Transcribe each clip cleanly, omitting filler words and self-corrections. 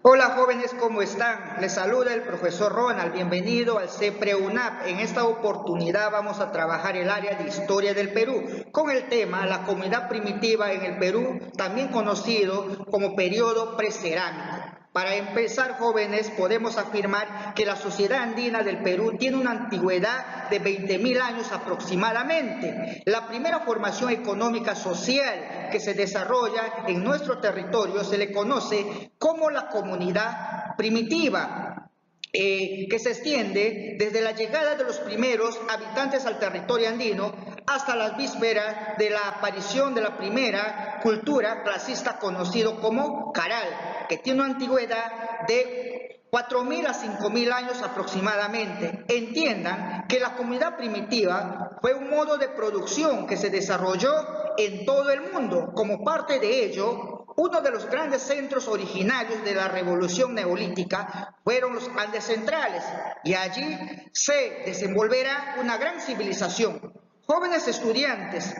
Hola jóvenes, ¿cómo están? Les saluda el profesor Ronald, bienvenido al CEPREUNAP. En esta oportunidad vamos a trabajar el área de Historia del Perú con el tema La comunidad primitiva en el Perú, también conocido como periodo precerámico. Para empezar, jóvenes, podemos afirmar que la sociedad andina del Perú tiene una antigüedad de 20.000 años aproximadamente. La primera formación económica social que se desarrolla en nuestro territorio se le conoce como la comunidad primitiva, que se extiende desde la llegada de los primeros habitantes al territorio andino hasta las vísperas de la aparición de la primera cultura clasista conocido como Caral, que tiene una antigüedad de 4.000 a 5.000 años aproximadamente. Entiendan que la comunidad primitiva fue un modo de producción que se desarrolló en todo el mundo. Como parte de ello, uno de los grandes centros originarios de la revolución neolítica fueron los Andes centrales, y allí se desenvolverá una gran civilización. Jóvenes estudiantes,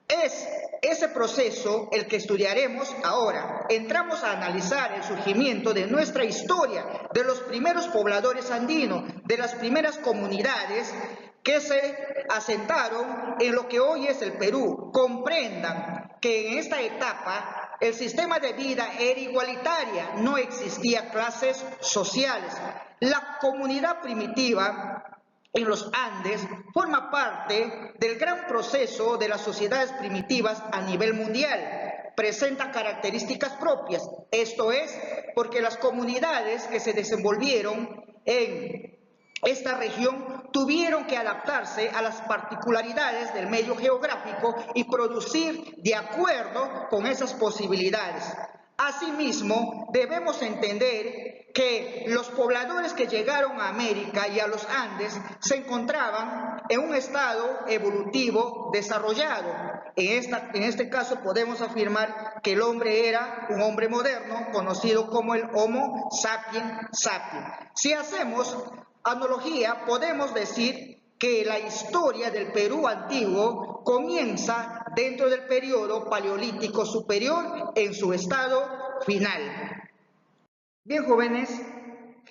es ese proceso el que estudiaremos ahora. Entramos a analizar el surgimiento de nuestra historia, de los primeros pobladores andinos, de las primeras comunidades que se asentaron en lo que hoy es el Perú. Comprendan que en esta etapa el sistema de vida era igualitaria, no existía clases sociales. La comunidad primitiva en los Andes forma parte del gran proceso de las sociedades primitivas a nivel mundial. Presenta características propias, esto es, porque las comunidades que se desenvolvieron en esta región tuvieron que adaptarse a las particularidades del medio geográfico y producir de acuerdo con esas posibilidades. Asimismo, debemos entender que los pobladores que llegaron a América y a los Andes se encontraban en un estado evolutivo desarrollado. En este caso podemos afirmar que el hombre era un hombre moderno conocido como el Homo sapiens sapiens. Si hacemos analogía, podemos decir que la historia del Perú antiguo comienza dentro del periodo paleolítico superior en su estado final. Bien, jóvenes,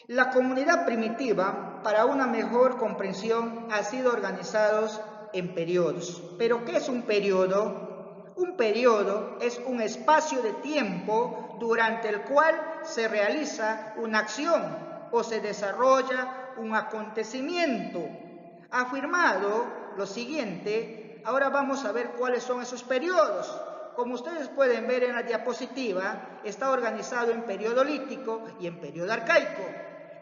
la comunidad primitiva, para una mejor comprensión, ha sido organizados en periodos. ¿Pero qué es un periodo? Un periodo es un espacio de tiempo durante el cual se realiza una acción o se desarrolla un acontecimiento. Afirmado lo siguiente, ahora vamos a ver cuáles son esos periodos. Como ustedes pueden ver en la diapositiva, está organizado en periodo lítico y en periodo arcaico.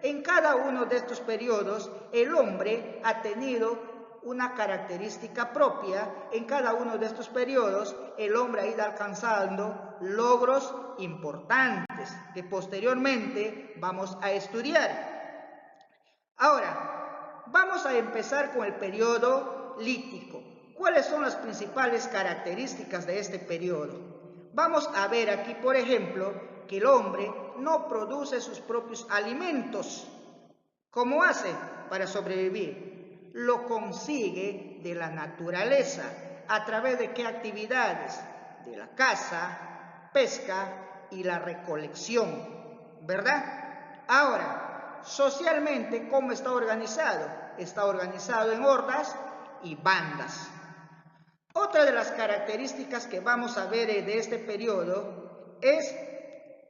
En cada uno de estos periodos, el hombre ha tenido una característica propia. En cada uno de estos periodos, el hombre ha ido alcanzando logros importantes que posteriormente vamos a estudiar. Ahora, vamos a empezar con el periodo lítico. ¿Cuáles son las principales características de este periodo? Vamos a ver aquí, por ejemplo, que el hombre no produce sus propios alimentos. ¿Cómo hace para sobrevivir? Lo consigue de la naturaleza. ¿A través de qué actividades? De la caza, pesca y la recolección, ¿verdad? Ahora, socialmente, ¿cómo está organizado? Está organizado en hordas y bandas. Otra de las características que vamos a ver de este periodo es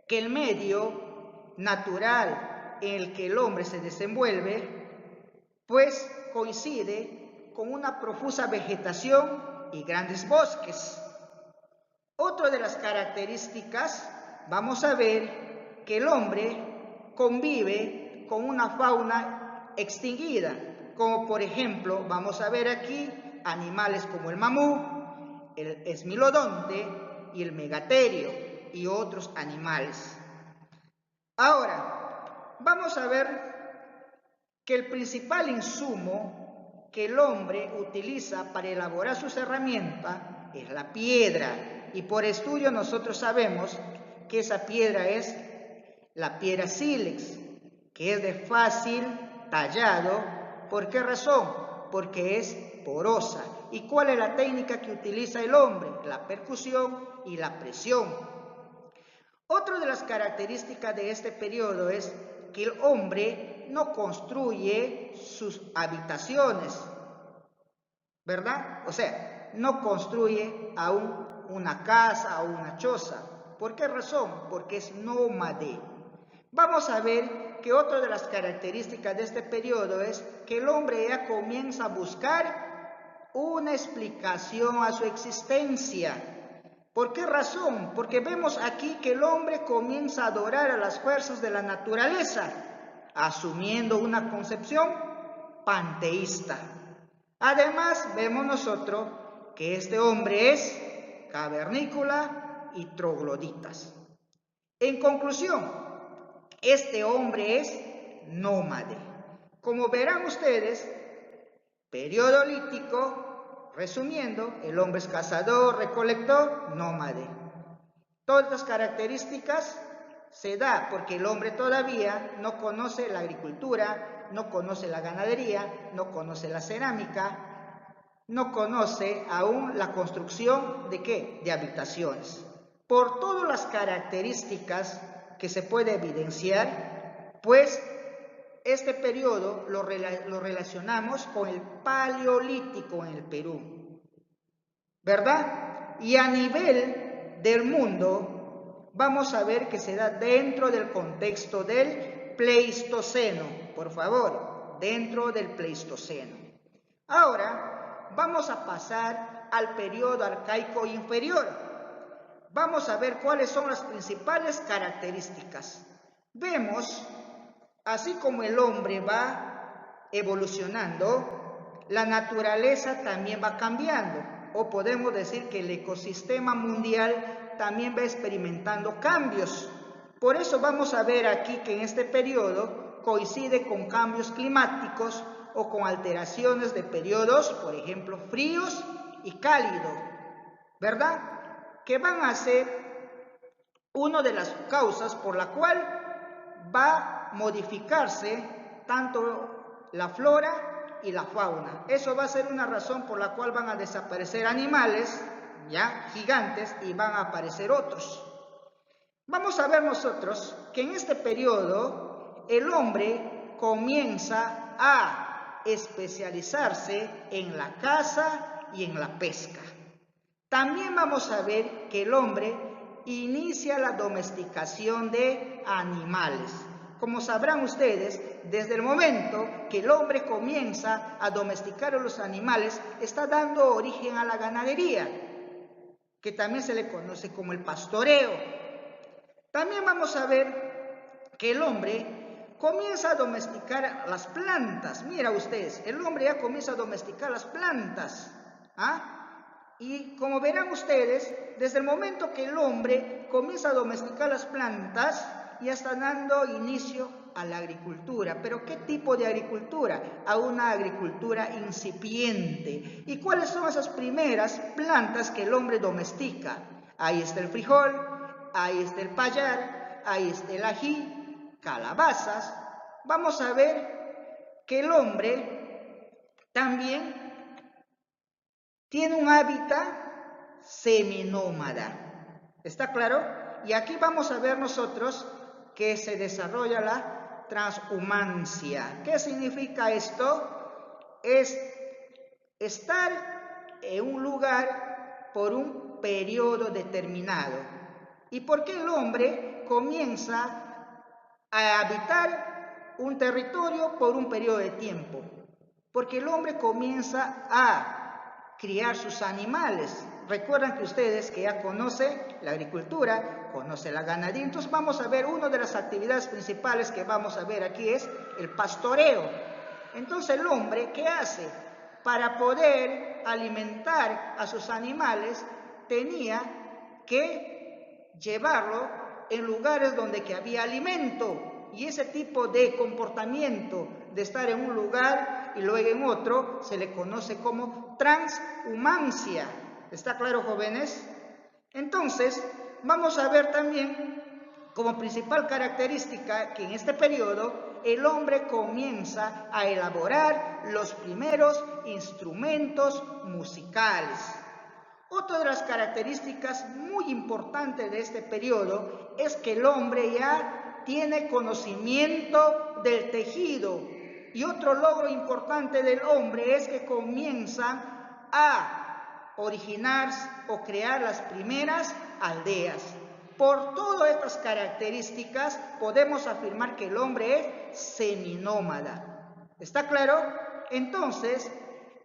que el medio natural en el que el hombre se desenvuelve, pues coincide con una profusa vegetación y grandes bosques. Otra de las características, vamos a ver que el hombre convive con una fauna extinguida, como por ejemplo, vamos a ver aquí animales como el mamú, el esmilodonte y el megaterio y otros animales. Ahora, vamos a ver que el principal insumo que el hombre utiliza para elaborar sus herramientas es la piedra, y por estudio nosotros sabemos que esa piedra es la piedra sílex, que es de fácil tallado. ¿Por qué razón? Porque es porosa. ¿Y cuál es la técnica que utiliza el hombre? La percusión y la presión. Otra de las características de este periodo es que el hombre no construye sus habitaciones, ¿verdad? O sea, no construye aún una casa o una choza. ¿Por qué razón? Porque es nómade. Vamos a ver que otra de las características de este periodo es que el hombre ya comienza a buscar una explicación a su existencia. ¿Por qué razón? Porque vemos aquí que el hombre comienza a adorar a las fuerzas de la naturaleza, asumiendo una concepción panteísta. Además, vemos nosotros que este hombre es cavernícola y trogloditas. En conclusión, este hombre es nómade. Como verán ustedes, periodo lítico, resumiendo, el hombre es cazador, recolector, nómade. Todas estas características se da porque el hombre todavía no conoce la agricultura, no conoce la ganadería, no conoce la cerámica, no conoce aún la construcción ¿de qué? De habitaciones. Por todas las características que se puede evidenciar, pues este periodo lo relacionamos con el Paleolítico en el Perú, ¿verdad? Y a nivel del mundo, vamos a ver que se da dentro del contexto del Pleistoceno, por favor, dentro del Pleistoceno. Ahora, vamos a pasar al periodo arcaico inferior. Vamos a ver cuáles son las principales características. Vemos, así como el hombre va evolucionando, la naturaleza también va cambiando, o podemos decir que el ecosistema mundial también va experimentando cambios. Por eso vamos a ver aquí que en este periodo coincide con cambios climáticos o con alteraciones de periodos, por ejemplo, fríos y cálidos, ¿verdad? Que van a ser una de las causas por la cual va a modificarse tanto la flora y la fauna. Eso va a ser una razón por la cual van a desaparecer animales, ya, gigantes, y van a aparecer otros. Vamos a ver nosotros que en este periodo el hombre comienza a especializarse en la caza y en la pesca. También vamos a ver que el hombre inicia la domesticación de animales. Como sabrán ustedes, desde el momento que el hombre comienza a domesticar a los animales, está dando origen a la ganadería, que también se le conoce como el pastoreo. También vamos a ver que el hombre comienza a domesticar las plantas. Mira ustedes, el hombre ya comienza a domesticar las plantas. Y como verán ustedes, desde el momento que el hombre comienza a domesticar las plantas, ya está dando inicio a la agricultura. ¿Pero qué tipo de agricultura? A una agricultura incipiente. ¿Y cuáles son esas primeras plantas que el hombre domestica? Ahí está el frijol, ahí está el payar, ahí está el ají, calabazas. Vamos a ver que el hombre también tiene un hábitat seminómada. ¿Está claro? Y aquí vamos a ver nosotros que se desarrolla la transhumancia. ¿Qué significa esto? Es estar en un lugar por un periodo determinado. ¿Y por qué el hombre comienza a habitar un territorio por un periodo de tiempo? Porque el hombre comienza a criar sus animales. Recuerdan que ustedes que ya conocen la agricultura, conocen la ganadería. Entonces vamos a ver, una de las actividades principales que vamos a ver aquí es el pastoreo. Entonces el hombre, ¿qué hace? Para poder alimentar a sus animales, tenía que llevarlo en lugares donde que había alimento. Y ese tipo de comportamiento de estar en un lugar y luego en otro se le conoce como transhumancia. ¿Está claro, jóvenes? Entonces, vamos a ver también como principal característica que en este periodo el hombre comienza a elaborar los primeros instrumentos musicales. Otra de las características muy importantes de este periodo es que el hombre ya tiene conocimiento del tejido. Y otro logro importante del hombre es que comienza a originar o crear las primeras aldeas. Por todas estas características podemos afirmar que el hombre es seminómada. ¿Está claro? Entonces,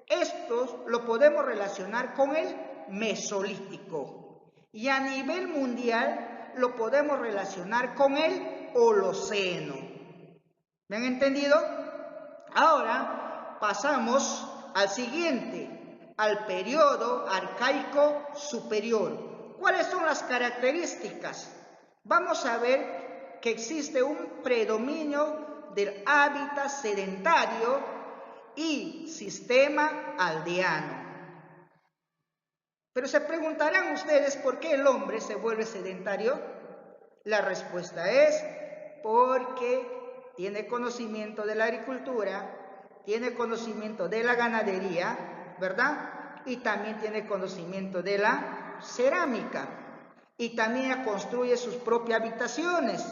esto lo podemos relacionar con el Mesolítico. Y a nivel mundial lo podemos relacionar con el Holoceno. ¿Me han entendido? Ahora pasamos al siguiente, al periodo arcaico superior. ¿Cuáles son las características? Vamos a ver que existe un predominio del hábitat sedentario y sistema aldeano. Pero se preguntarán ustedes por qué el hombre se vuelve sedentario. La respuesta es porque tiene conocimiento de la agricultura, tiene conocimiento de la ganadería, ¿verdad? Y también tiene conocimiento de la cerámica. Y también construye sus propias habitaciones.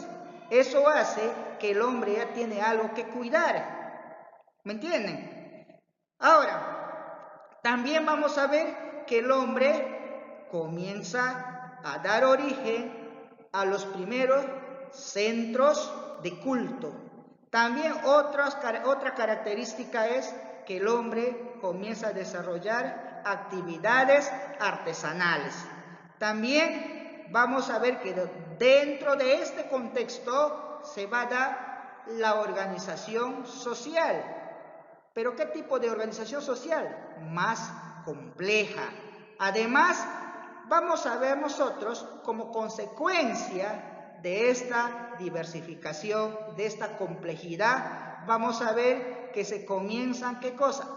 Eso hace que el hombre ya tiene algo que cuidar. ¿Me entienden? Ahora, también vamos a ver que el hombre comienza a dar origen a los primeros centros de culto. También otra característica es que el hombre comienza a desarrollar actividades artesanales. También vamos a ver que dentro de este contexto se va a dar la organización social. ¿Pero qué tipo de organización social? Más compleja. Además, vamos a ver nosotros como consecuencia de esta diversificación, de esta complejidad, vamos a ver que se comienzan, ¿qué cosa?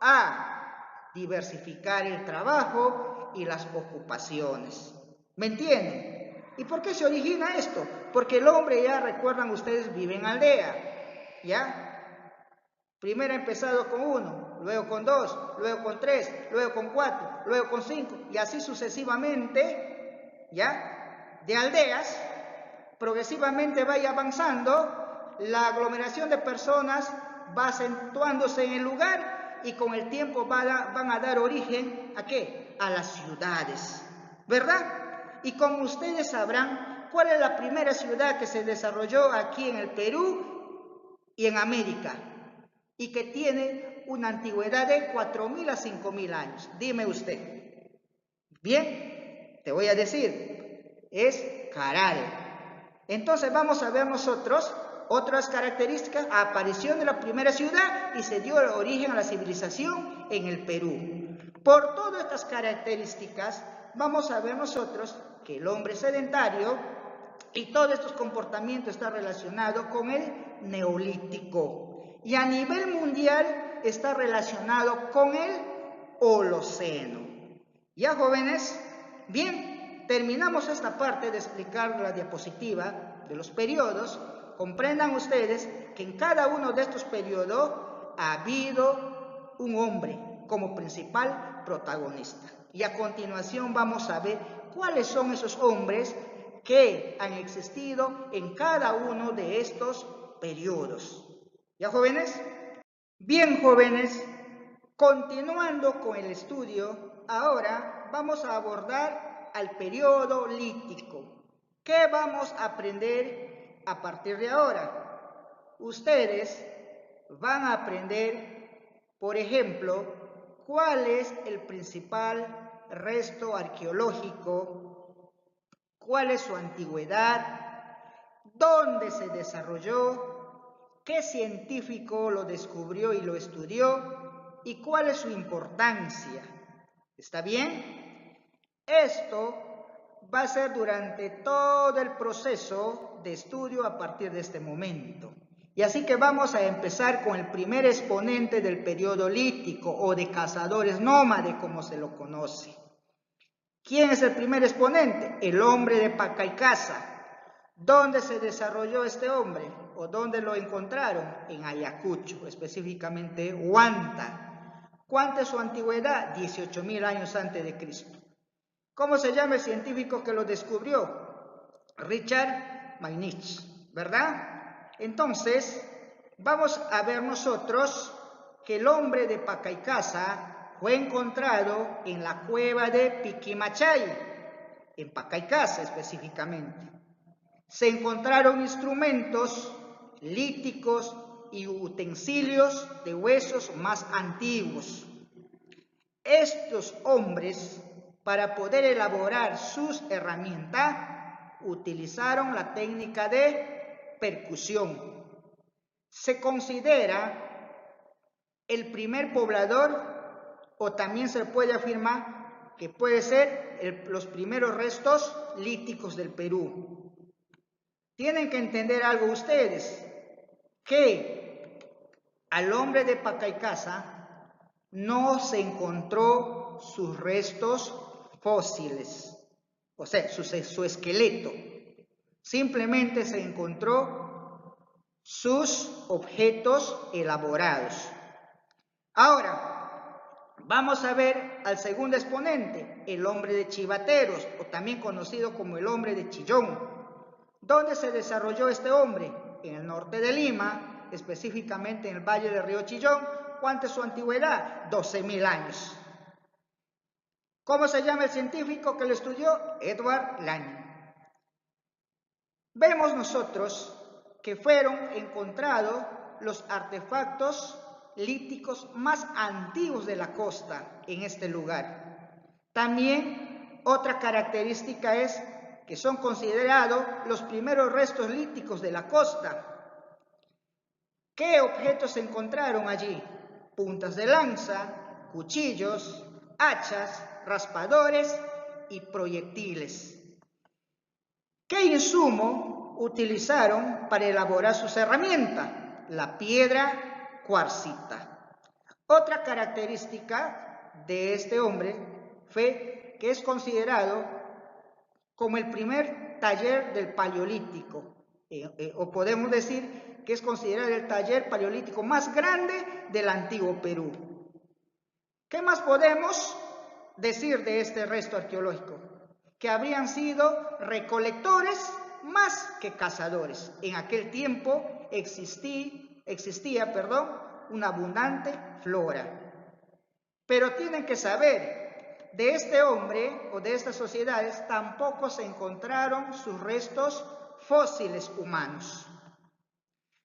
A diversificar el trabajo y las ocupaciones. ¿Me entienden? ¿Y por qué se origina esto? Porque el hombre, ya recuerdan ustedes, vive en aldea, ¿ya? Primero ha empezado con 1, luego con 2, luego con 3, luego con 4, luego con 5, y así sucesivamente, ¿ya? De aldeas, progresivamente vaya avanzando, la aglomeración de personas va acentuándose en el lugar y con el tiempo van a dar origen ¿a qué? A las ciudades, ¿verdad? Y como ustedes sabrán, ¿cuál es la primera ciudad que se desarrolló aquí en el Perú y en América? Y que tiene una antigüedad de 4.000 a 5.000 años. Dime usted. Bien, te voy a decir, es Caral. Entonces vamos a ver nosotros otras características. Aparición de la primera ciudad y se dio origen a la civilización en el Perú. Por todas estas características vamos a ver nosotros que el hombre sedentario y todos estos comportamientos están relacionados con el Neolítico. Y a nivel mundial está relacionado con el Holoceno. ¿Ya, jóvenes? Bien, terminamos esta parte de explicar la diapositiva de los periodos. Comprendan ustedes que en cada uno de estos periodos ha habido un hombre como principal protagonista. Y a continuación vamos a ver cuáles son esos hombres que han existido en cada uno de estos periodos. ¿Ya, jóvenes? Bien, jóvenes, continuando con el estudio, ahora vamos a abordar al periodo lítico. ¿Qué vamos a aprender a partir de ahora? Ustedes van a aprender, por ejemplo, cuál es el principal resto arqueológico, cuál es su antigüedad, dónde se desarrolló, qué científico lo descubrió y lo estudió y cuál es su importancia. ¿Está bien? Esto va a ser durante todo el proceso de estudio a partir de este momento. Y así que vamos a empezar con el primer exponente del periodo lítico o de cazadores nómades, como se lo conoce. ¿Quién es el primer exponente? El hombre de paca y caza. ¿Dónde se desarrolló este hombre? ¿O dónde lo encontraron? En Ayacucho, específicamente Huanta. ¿Cuánta es su antigüedad? 18.000 años antes de Cristo. ¿Cómo se llama el científico que lo descubrió? Richard Maynes, ¿verdad? Entonces, vamos a ver nosotros que el hombre de Pacaycasa fue encontrado en la cueva de Piquimachay, en Pacaycasa específicamente. Se encontraron instrumentos líticos y utensilios de huesos más antiguos. Estos hombres, para poder elaborar sus herramientas, utilizaron la técnica de percusión. Se considera el primer poblador, o también se puede afirmar que puede ser los primeros restos líticos del Perú. Tienen que entender algo ustedes, que al hombre de Pacaycasa no se encontró sus restos fósiles, o sea, su esqueleto. Simplemente se encontró sus objetos elaborados. Ahora, vamos a ver al segundo exponente, el hombre de Chivateros, o también conocido como el hombre de Chillón. ¿Dónde se desarrolló este hombre? En el norte de Lima, específicamente en el valle del río Chillón. ¿Cuánta es su antigüedad? 12.000 años. ¿Cómo se llama el científico que lo estudió? Edward Lanning. Vemos nosotros que fueron encontrados los artefactos líticos más antiguos de la costa en este lugar. También otra característica es que son considerados los primeros restos líticos de la costa. ¿Qué objetos se encontraron allí? Puntas de lanza, cuchillos, hachas, raspadores y proyectiles. ¿Qué insumo utilizaron para elaborar sus herramientas? La piedra cuarcita. Otra característica de este hombre fue que es considerado como el primer taller del Paleolítico, o podemos decir que es considerado el taller paleolítico más grande del antiguo Perú. ¿Qué más podemos decir de este resto arqueológico? Que habrían sido recolectores más que cazadores. En aquel tiempo existía una abundante flora. Pero tienen que saber, de este hombre o de estas sociedades tampoco se encontraron sus restos fósiles humanos.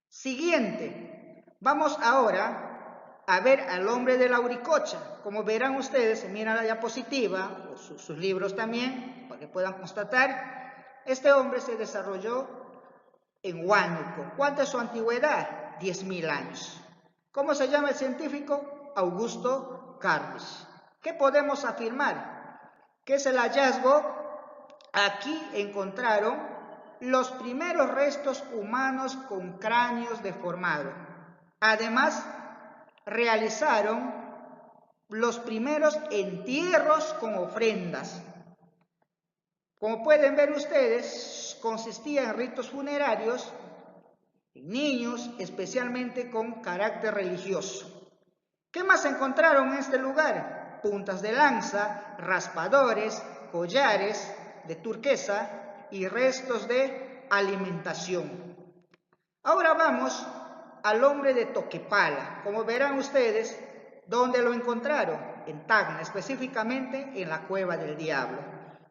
Siguiente, vamos ahora a ver al hombre de la Auricocha. Como verán ustedes, miran la diapositiva, o sus libros también, para que puedan constatar, este hombre se desarrolló en Huánuco. ¿Cuánta es su antigüedad? 10.000 años. ¿Cómo se llama el científico? Augusto Carlos. ¿Qué podemos afirmar? Que es el hallazgo. Aquí encontraron los primeros restos humanos con cráneos deformados. Además, realizaron los primeros entierros con ofrendas. Como pueden ver ustedes, consistía en ritos funerarios en niños, especialmente con carácter religioso. ¿Qué más encontraron en este lugar? Puntas de lanza, raspadores, collares de turquesa y restos de alimentación. Ahora vamos al hombre de Toquepala. Como verán ustedes, ¿dónde lo encontraron? En Tacna, específicamente en la Cueva del Diablo.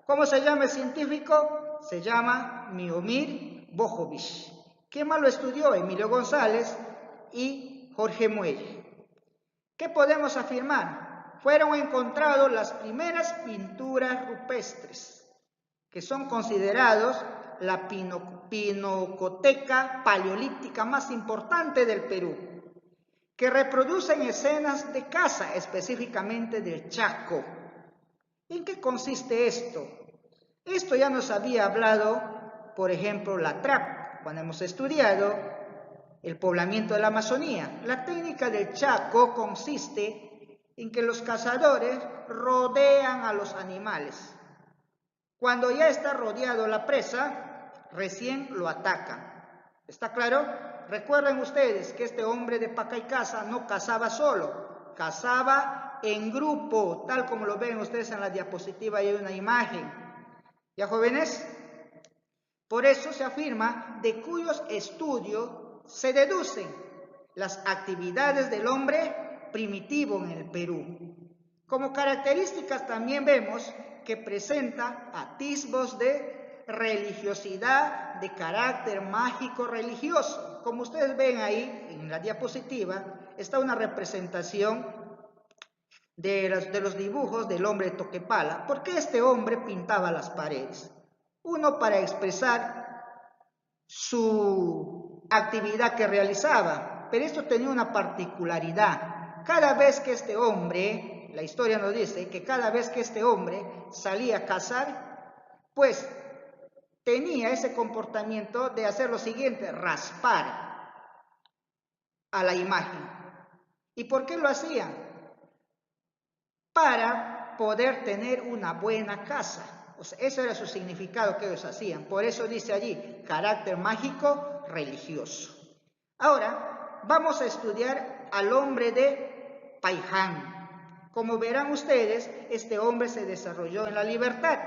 ¿Cómo se llama el científico? Se llama Miomir Bojovich. ¿Quién más lo estudió? Emilio González y Jorge Muelle. ¿Qué podemos afirmar? Fueron encontradas las primeras pinturas rupestres, que son considerados la pinacoteca paleolítica más importante del Perú, que reproducen escenas de caza, específicamente del Chaco. ¿En qué consiste esto? Esto ya nos había hablado, por ejemplo, la TRAP, cuando hemos estudiado el poblamiento de la Amazonía. La técnica del Chaco consiste en que los cazadores rodean a los animales. Cuando ya está rodeado la presa, recién lo atacan. ¿Está claro? Recuerden ustedes que este hombre de Pacaycasa no cazaba solo, cazaba en grupo, tal como lo ven ustedes en la diapositiva, hay una imagen. ¿Ya, jóvenes? Por eso se afirma de cuyos estudios se deducen las actividades del hombre primitivo en el Perú. Como características también vemos que presenta atisbos de religiosidad de carácter mágico religioso. Como ustedes ven ahí en la diapositiva, está una representación de los dibujos del hombre de Toquepala. ¿Por qué este hombre pintaba las paredes? Uno, para expresar su actividad que realizaba, pero esto tenía una particularidad. Cada vez que este hombre, la historia nos dice que cada vez que este hombre salía a cazar, pues tenía ese comportamiento de hacer lo siguiente: raspar a la imagen. ¿Y por qué lo hacía? Para poder tener una buena casa. O sea, eso era su significado que ellos hacían. Por eso dice allí, carácter mágico religioso. Ahora, vamos a estudiar al hombre de Paiján. Como verán ustedes, este hombre se desarrolló en la Libertad,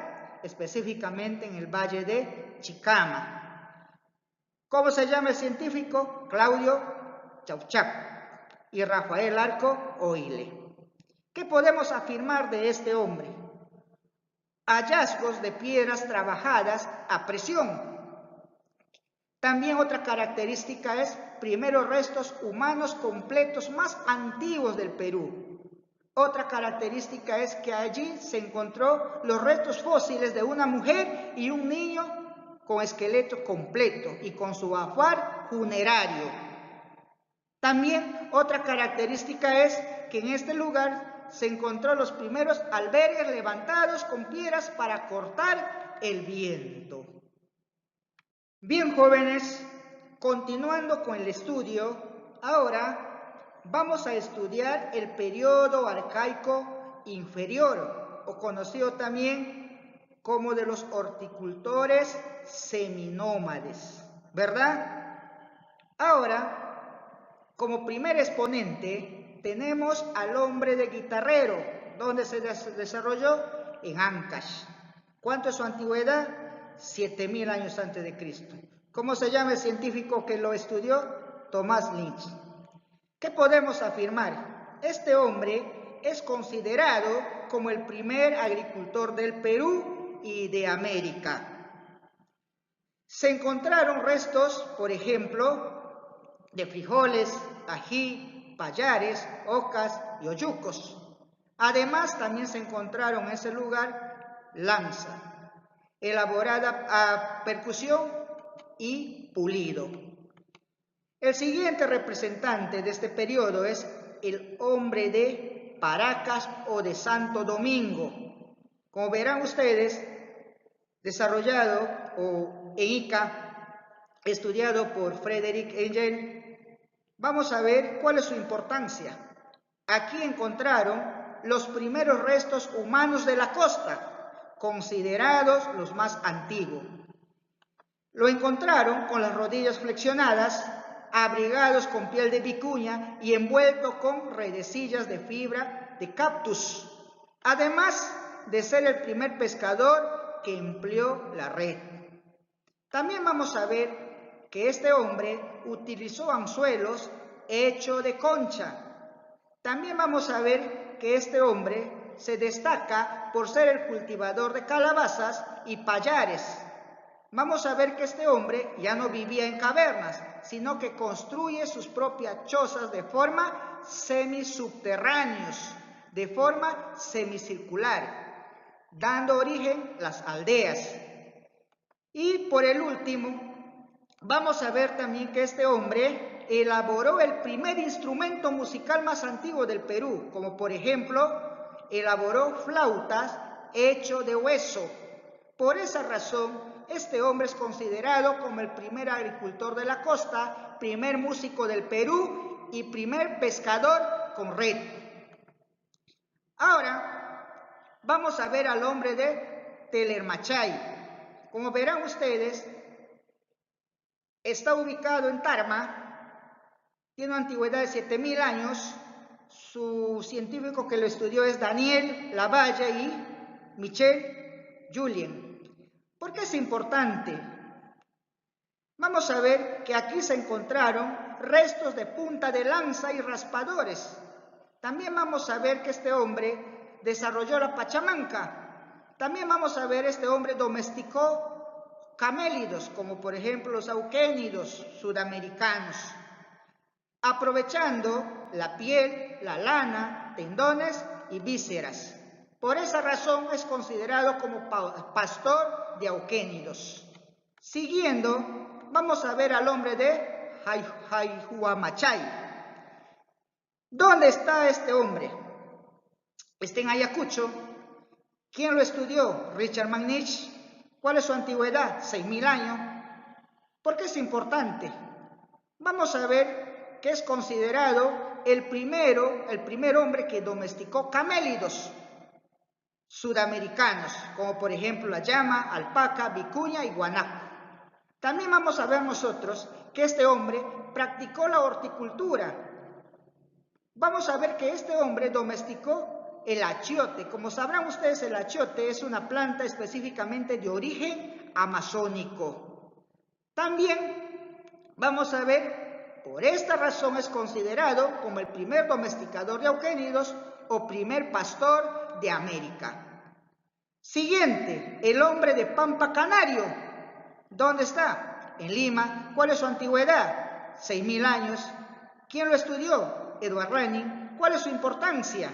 específicamente en el valle de Chicama. ¿Cómo se llama el científico? Claudio Chauchac y Rafael Arco Oile. ¿Qué podemos afirmar de este hombre? Hallazgos de piedras trabajadas a presión. También otra característica es primeros restos humanos completos más antiguos del Perú. Otra característica es que allí se encontró los restos fósiles de una mujer y un niño con esqueleto completo y con su ajuar funerario. También otra característica es que en este lugar se encontró los primeros albergues levantados con piedras para cortar el viento. Bien, jóvenes, continuando con el estudio, ahora vamos a estudiar el periodo arcaico inferior, o conocido también como de los horticultores seminómades, ¿verdad? Ahora, como primer exponente, tenemos al hombre de Guitarrero, donde se desarrolló en Ancash. ¿Cuánto es su antigüedad? 7000 años antes de Cristo. ¿Cómo se llama el científico que lo estudió? Tomás Lynch. ¿Qué podemos afirmar? Este hombre es considerado como el primer agricultor del Perú y de América. Se encontraron restos, por ejemplo, de frijoles, ají, payares, ocas y oyucos. Además, también se encontraron en ese lugar lanza, elaborada a percusión y pulido. El siguiente representante de este periodo es el hombre de Paracas o de Santo Domingo. Como verán ustedes, desarrollado en Ica, estudiado por Frederick Engel. Vamos a ver cuál es su importancia. Aquí encontraron los primeros restos humanos de la costa, considerados los más antiguos. Lo encontraron con las rodillas flexionadas, abrigados con piel de vicuña y envuelto con redecillas de fibra de cactus, además de ser el primer pescador que empleó la red. También vamos a ver que este hombre utilizó anzuelos hechos de concha. También vamos a ver que este hombre se destaca por ser el cultivador de calabazas y payares. Vamos a ver que este hombre ya no vivía en cavernas, sino que construye sus propias chozas de forma semisubterráneos, de forma semicircular, dando origen a las aldeas. Y por el último, vamos a ver también que este hombre elaboró el primer instrumento musical más antiguo del Perú, como por ejemplo, elaboró flautas hechas de hueso. Por esa razón, este hombre es considerado como el primer agricultor de la costa, primer músico del Perú y primer pescador con red. Ahora, vamos a ver al hombre de Telermachay. Como verán ustedes, está ubicado en Tarma, tiene una antigüedad de 7000 años, Su científico que lo estudió es Daniel Lavalle y Michel Julien. ¿Por qué es importante? Vamos a ver que aquí se encontraron restos de punta de lanza y raspadores. También vamos a ver que este hombre desarrolló la pachamanca. También vamos a ver este hombre domesticó camélidos, como por ejemplo los auquénidos sudamericanos, aprovechando la piel, la lana, tendones y vísceras. Por esa razón es considerado como pastor de auquénidos. Siguiendo, vamos a ver al hombre de Jayhuamachay. ¿Dónde está este hombre? Está en Ayacucho. ¿Quién lo estudió? Richard McNish. ¿Cuál es su antigüedad? 6.000 años. ¿Por qué es importante? Vamos a ver que es considerado el primer hombre que domesticó camélidos sudamericanos, como por ejemplo la llama, alpaca, vicuña y guanaco. También vamos a ver nosotros que este hombre practicó la horticultura. Vamos a ver que este hombre domesticó el achiote. Como sabrán ustedes, el achiote es una planta específicamente de origen amazónico. También vamos a ver, por esta razón es considerado como el primer domesticador de auquénidos o primer pastor de América. Siguiente, el hombre de Pampa Canario. ¿Dónde está? En Lima. ¿Cuál es su antigüedad? 6.000 años. ¿Quién lo estudió? Edward Rennie. ¿Cuál es su importancia?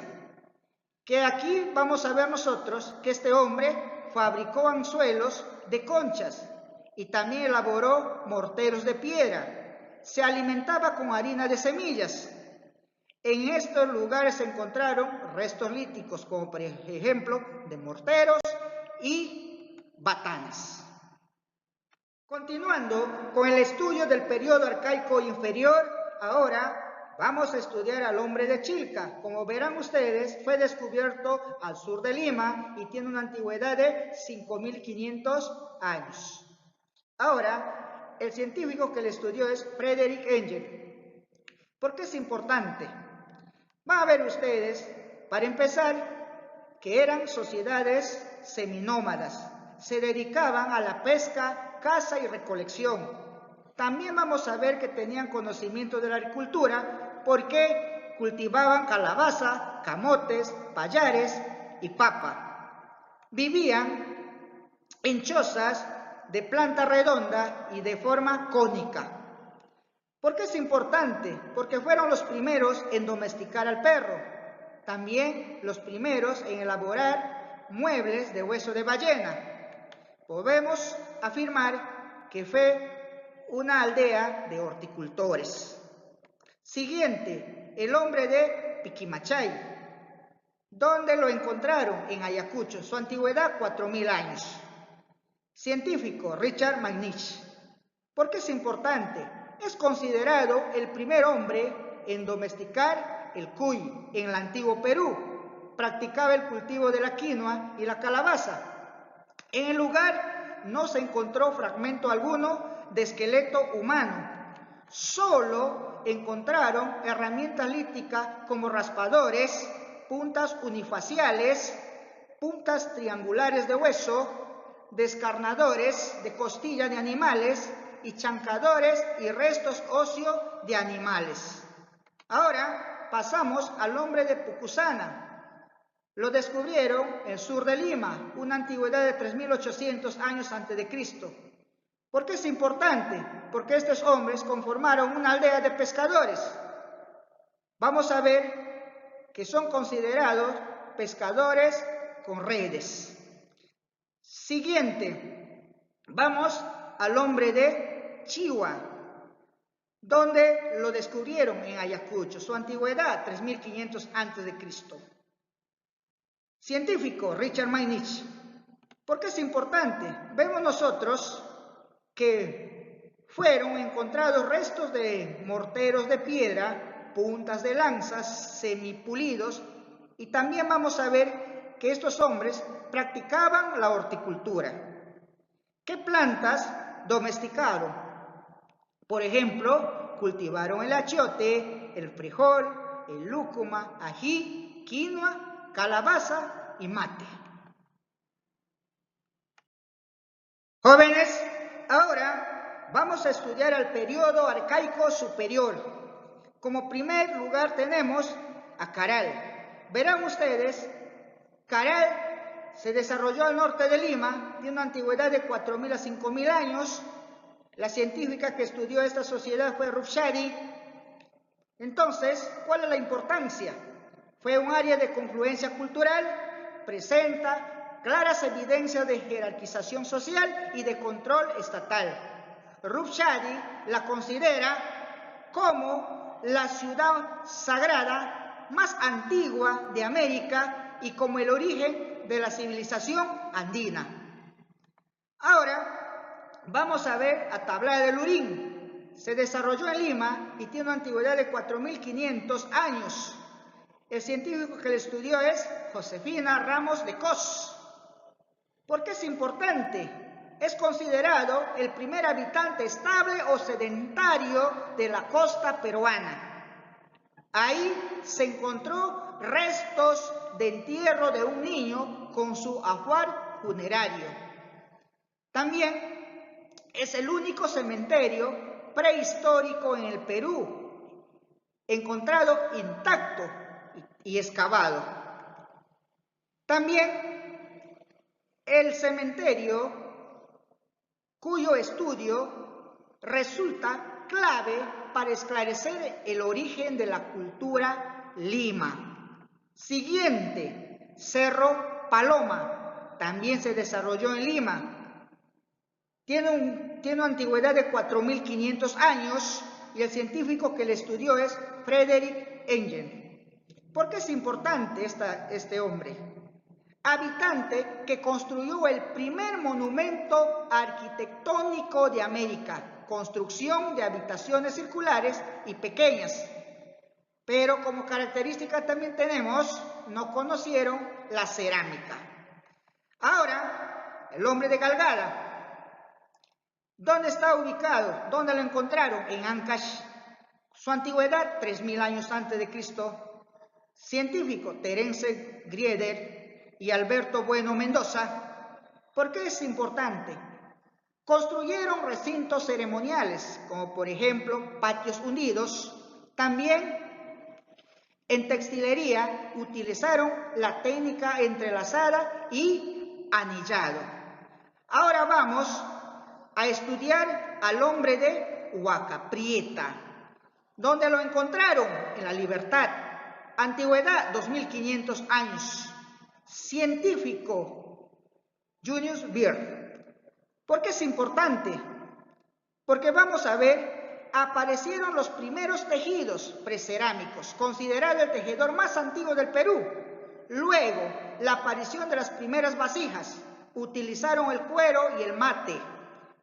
Que aquí vamos a ver nosotros que este hombre fabricó anzuelos de conchas y también elaboró morteros de piedra. Se alimentaba con harina de semillas. En estos lugares se encontraron restos líticos, como por ejemplo de morteros y batanes. Continuando con el estudio del periodo arcaico inferior, ahora vamos a estudiar al hombre de Chilca. Como verán ustedes, fue descubierto al sur de Lima y tiene una antigüedad de 5.500 años. Ahora, el científico que le estudió es Frederick Engel. ¿Por qué es importante? Van a ver ustedes, para empezar, que eran sociedades seminómadas. Se dedicaban a la pesca, caza y recolección. También vamos a ver que tenían conocimiento de la agricultura porque cultivaban calabaza, camotes, payares y papa. Vivían en chozas de planta redonda y de forma cónica. ¿Por qué es importante? Porque fueron los primeros en domesticar al perro. También los primeros en elaborar muebles de hueso de ballena. Podemos afirmar que fue una aldea de horticultores. Siguiente, el hombre de Piquimachay. ¿Dónde lo encontraron? En Ayacucho. Su antigüedad, 4.000 años. Científico, Richard McNish. ¿Por qué es importante? Es considerado el primer hombre en domesticar el cuy en el antiguo Perú. Practicaba el cultivo de la quinoa y la calabaza. En el lugar no se encontró fragmento alguno de esqueleto humano. Solo encontraron herramientas líticas como raspadores, puntas unifaciales, puntas triangulares de hueso, descarnadores de costilla de animales y chancadores y restos óseos de animales. Ahora pasamos al hombre de Pucusana. Lo descubrieron en el sur de Lima, una antigüedad de 3.800 años antes de Cristo. ¿Por qué es importante? Porque estos hombres conformaron una aldea de pescadores. Vamos a ver que son considerados pescadores con redes. Siguiente, vamos al hombre de Chihuahua, donde lo descubrieron en Ayacucho. Su antigüedad, 3.500 a.C. Científico, Richard McNish. ¿Por qué es importante? Vemos nosotros que fueron encontrados restos de morteros de piedra, puntas de lanzas, semipulidos, y también vamos a ver que estos hombres practicaban la horticultura. ¿Qué plantas domesticaron? Por ejemplo, cultivaron el achiote, el frijol, el lúcuma, ají, quinoa, calabaza y mate. Jóvenes, ahora vamos a estudiar el periodo arcaico superior. Como primer lugar tenemos a Caral. Verán ustedes, Caral se desarrolló al norte de Lima, tiene una antigüedad de 4.000 a 5.000 años. La científica que estudió esta sociedad fue Rufshadi. Entonces, ¿cuál es la importancia? Fue un área de confluencia cultural, presenta claras evidencias de jerarquización social y de control estatal. Rufshadi la considera como la ciudad sagrada más antigua de América y como el origen de la civilización andina. Ahora vamos a ver a Tablada del Urín. Se desarrolló en Lima y tiene una antigüedad de 4.500 años. El científico que lo estudió es Josefina Ramos de Cos. ¿Por qué es importante? Es considerado el primer habitante estable o sedentario de la costa peruana. Ahí se encontró restos de entierro de un niño con su ajuar funerario. También es el único cementerio prehistórico en el Perú encontrado intacto y excavado. También el cementerio cuyo estudio resulta clave para esclarecer el origen de la cultura Lima. Siguiente, Cerro Paloma, también se desarrolló en Lima. Tiene una antigüedad de 4.500 años y el científico que le estudió es Frederick Engel. ¿Por qué es importante este hombre? Habitante que construyó el primer monumento arquitectónico de América, construcción de habitaciones circulares y pequeñas. Pero como característica también tenemos, no conocieron la cerámica. Ahora, el hombre de Galgala. ¿Dónde está ubicado? ¿Dónde lo encontraron? En Ancash. Su antigüedad, 3.000 años antes de Cristo. Científico, Terence Grieder y Alberto Bueno Mendoza. ¿Por qué es importante? Construyeron recintos ceremoniales, como por ejemplo patios hundidos. También en textilería utilizaron la técnica entrelazada y anillado. Ahora vamos a estudiar al hombre de Huaca Prieta. ¿Dónde lo encontraron? En La Libertad. Antigüedad, 2.500 años. Científico, Julius Beer. ¿Por qué es importante? Porque vamos a ver, aparecieron los primeros tejidos precerámicos, considerado el tejedor más antiguo del Perú. Luego, la aparición de las primeras vasijas. Utilizaron el cuero y el mate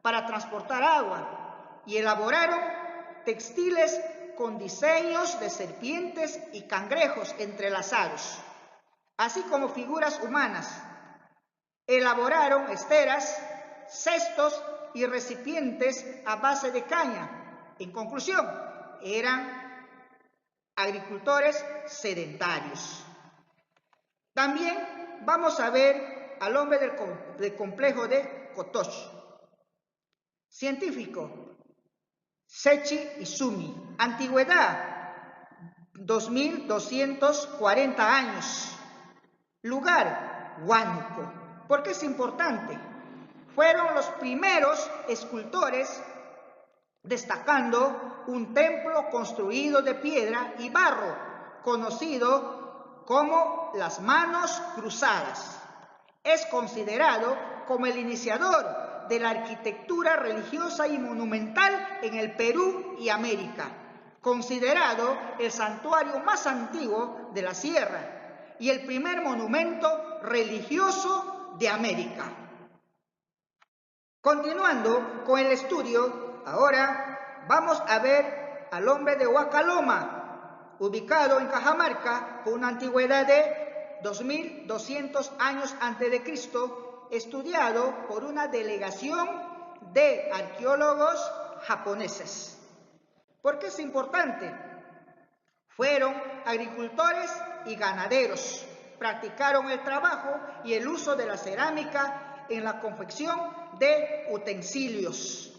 para transportar agua y elaboraron textiles con diseños de serpientes y cangrejos entrelazados, así como figuras humanas. Elaboraron esteras, cestos y recipientes a base de caña. En conclusión, eran agricultores sedentarios. También vamos a ver al hombre del complejo de Cotoche. Científico, Sechi Izumi. Antigüedad, 2.240 años. Lugar, Huánuco. ¿Por qué es importante? Fueron los primeros escultores, destacando un templo construido de piedra y barro, conocido como las Manos Cruzadas. Es considerado como el iniciador de la arquitectura religiosa y monumental en el Perú y América, considerado el santuario más antiguo de la sierra y el primer monumento religioso de América. Continuando con el estudio, ahora vamos a ver al hombre de Huacaloma, ubicado en Cajamarca, con una antigüedad de 2.200 años antes de Cristo, estudiado por una delegación de arqueólogos japoneses. ¿Por qué es importante? Fueron agricultores y ganaderos. Practicaron el trabajo y el uso de la cerámica en la confección de utensilios.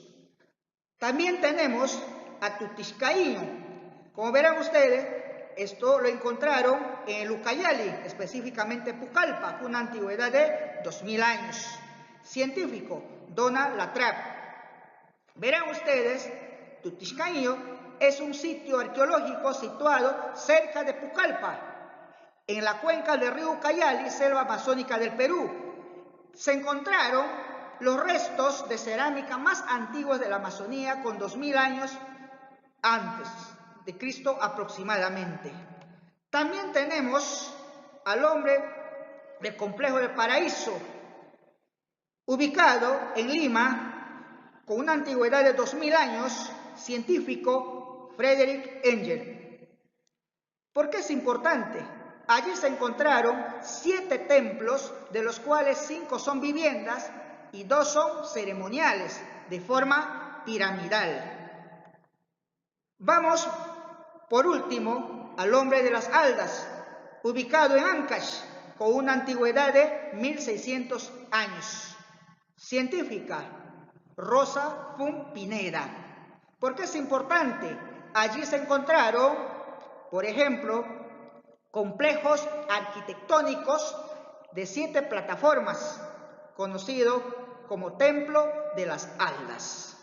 También tenemos a Tutiscaíño. Como verán ustedes, esto lo encontraron en el Ucayali, específicamente Pucallpa, con una antigüedad de 2000 años. Científico, Donald Latrap. Verán ustedes, Tutiscaíño es un sitio arqueológico situado cerca de Pucallpa, en la cuenca del río Ucayali, selva amazónica del Perú. Se encontraron los restos de cerámica más antiguos de la Amazonía con 2000 años antes de Cristo aproximadamente. También tenemos al hombre del complejo del Paraíso, ubicado en Lima, con una antigüedad de 2000 años, científico Frederick Engel. ¿Por qué es importante? Allí se encontraron 7 templos, de los cuales 5 son viviendas y 2 son ceremoniales, de forma piramidal. Vamos, por último, al hombre de las Aldas, ubicado en Ancash, con una antigüedad de 1600 años. Científica, Rosa Fun Pineda. ¿Por qué es importante? Allí se encontraron, por ejemplo, complejos arquitectónicos de 7 plataformas, conocido como Templo de las Aldas.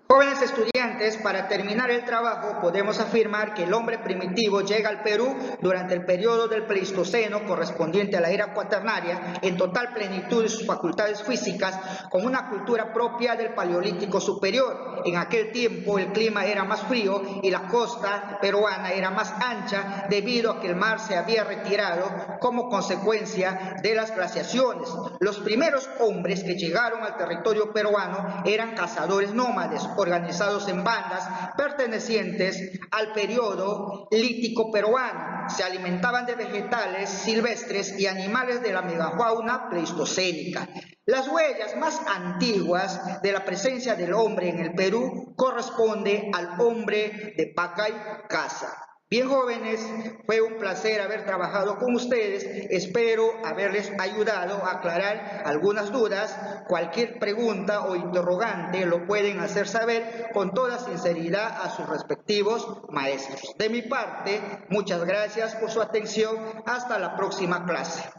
Jóvenes estudiantes, para terminar el trabajo podemos afirmar que el hombre primitivo llega al Perú durante el periodo del Pleistoceno correspondiente a la era cuaternaria en total plenitud de sus facultades físicas, con una cultura propia del Paleolítico superior. En aquel tiempo el clima era más frío y la costa peruana era más ancha debido a que el mar se había retirado como consecuencia de las glaciaciones. Los primeros hombres que llegaron al territorio peruano eran cazadores nómades, organizados en bandas pertenecientes al periodo lítico peruano. Se alimentaban de vegetales silvestres y animales de la megafauna pleistocénica. Las huellas más antiguas de la presencia del hombre en el Perú corresponde al hombre de Pacay Casa. Bien, jóvenes, fue un placer haber trabajado con ustedes. Espero haberles ayudado a aclarar algunas dudas. Cualquier pregunta o interrogante lo pueden hacer saber con toda sinceridad a sus respectivos maestros. De mi parte, muchas gracias por su atención. Hasta la próxima clase.